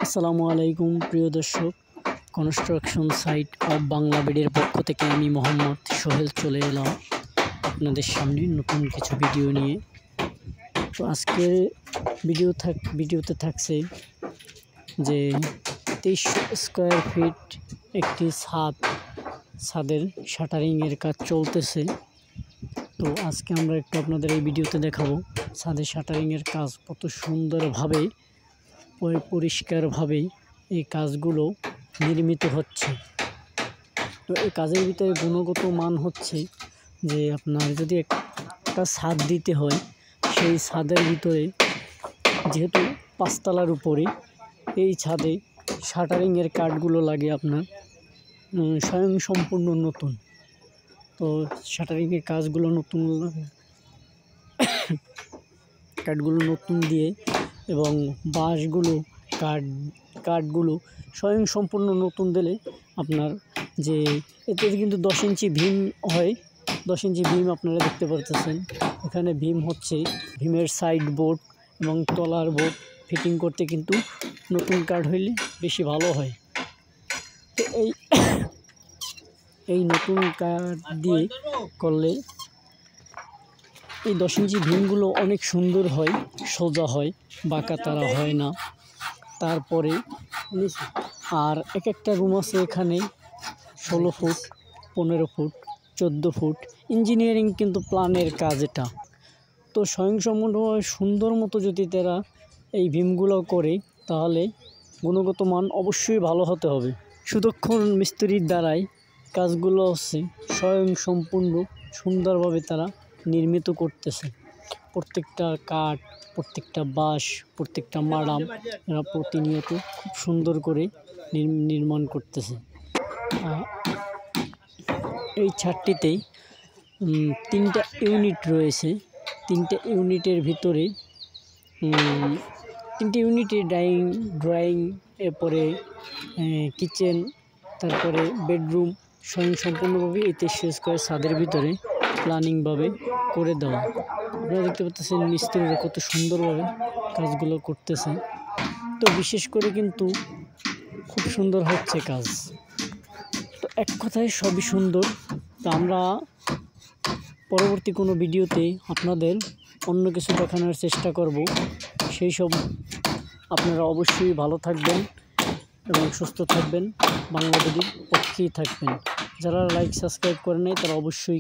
আসসালামু আলাইকুম প্রিয় দর্শক, কনস্ট্রাকশন সাইট অফ বাংলা বেডের পক্ষ থেকে আমি মোহাম্মদ সোহেল চলে এলাম আপনাদের সামনে নতুন কিছু ভিডিও নিয়ে। তো আজকে ভিডিওতে থাকছে যে 2300 স্কোয়ার ফিট একটি ছাদের শাটারিংয়ের কাজ চলতেছে। তো আজকে আমরা একটু আপনাদের এই ভিডিওতে দেখাবো ছাদের শাটারিংয়ের কাজ কত সুন্দরভাবে পরিষ্কারভাবে এই কাজগুলো নির্মিত হচ্ছে। তো এই কাজের ভিতরে গুণগত মান হচ্ছে যে আপনার যদি একটা ছাদ দিতে হয়, সেই ছাদের ভিতরে যেহেতু 5 তলার উপরে এই ছাদে শাটারিংয়ের কাঠগুলো লাগে আপনার স্বয়ংসম্পূর্ণ নতুন। তো শাটারিংয়ের কাজগুলো কাঠগুলো নতুন দিয়ে এবং বাঁশগুলো কাঠগুলো স্বয়ংসম্পূর্ণ নতুন দিলে আপনার যে এতে কিন্তু 10 ইঞ্চি ভীম হয়। 10 ইঞ্চি ভীম আপনারা দেখতে পারতেছেন। এখানে ভীম হচ্ছে ভীমের সাইড বোর্ড এবং তলার বোর্ড ফিটিং করতে কিন্তু নতুন কাঠ হইলে বেশি ভালো হয়। তো এই নতুন কাঠ দিয়ে করলে এই 10 ইঞ্চি ভীমগুলো অনেক সুন্দর হয়, সোজা হয়, বাঁকা তারা হয় না। তারপরে আর একটা রুম আছে এখানে 16 ফুট, 15 ফুট, 14 ফুট ইঞ্জিনিয়ারিং কিন্তু প্ল্যানের কাজ এটা। তো স্বয়ংসম্পূর্ণভাবে সুন্দর মতো যদি তারা এই ভীমগুলো করে তাহলে গুণগত মান অবশ্যই ভালো হতে হবে। সুদক্ষ মিস্ত্রির দ্বারাই কাজগুলো হচ্ছে স্বয়ংসম্পূর্ণ সুন্দরভাবে তারা নির্মিত করতেছে। প্রত্যেকটা কাঠ, প্রত্যেকটা বাঁশ, প্রত্যেকটা মাড়াম এরা প্রতিনিয়ত খুব সুন্দর করে নির্মাণ করতেছে। এই ছাদটিতেই 3টা ইউনিট রয়েছে। 3টে ইউনিটের ভিতরে 3টে ইউনিটে ড্রয়িং এরপরে কিচেন, তারপরে বেডরুম স্বয়ংসম্পূর্ণভাবে এই 2300 স্কোয়ার ছাদের ভিতরে প্ল্যানিংভাবে করে দেওয়া। আপনারা দেখতে পাচ্ছেন মিস্ত্রিরা কত সুন্দরভাবে কাজগুলো করতেছে। তো বিশেষ করে কিন্তু খুব সুন্দর হচ্ছে কাজ। তো এক কথায় সবই সুন্দর। তো আমরা পরবর্তী কোনো ভিডিওতে আপনাদের অন্য কিছু দেখানোর চেষ্টা করব। সেই সব আপনারা অবশ্যই ভালো থাকবেন এবং সুস্থ থাকবেন, বাংলা বেডের পক্ষেই থাকবেন। যারা লাইক সাবস্ক্রাইব করে নাই তারা অবশ্যই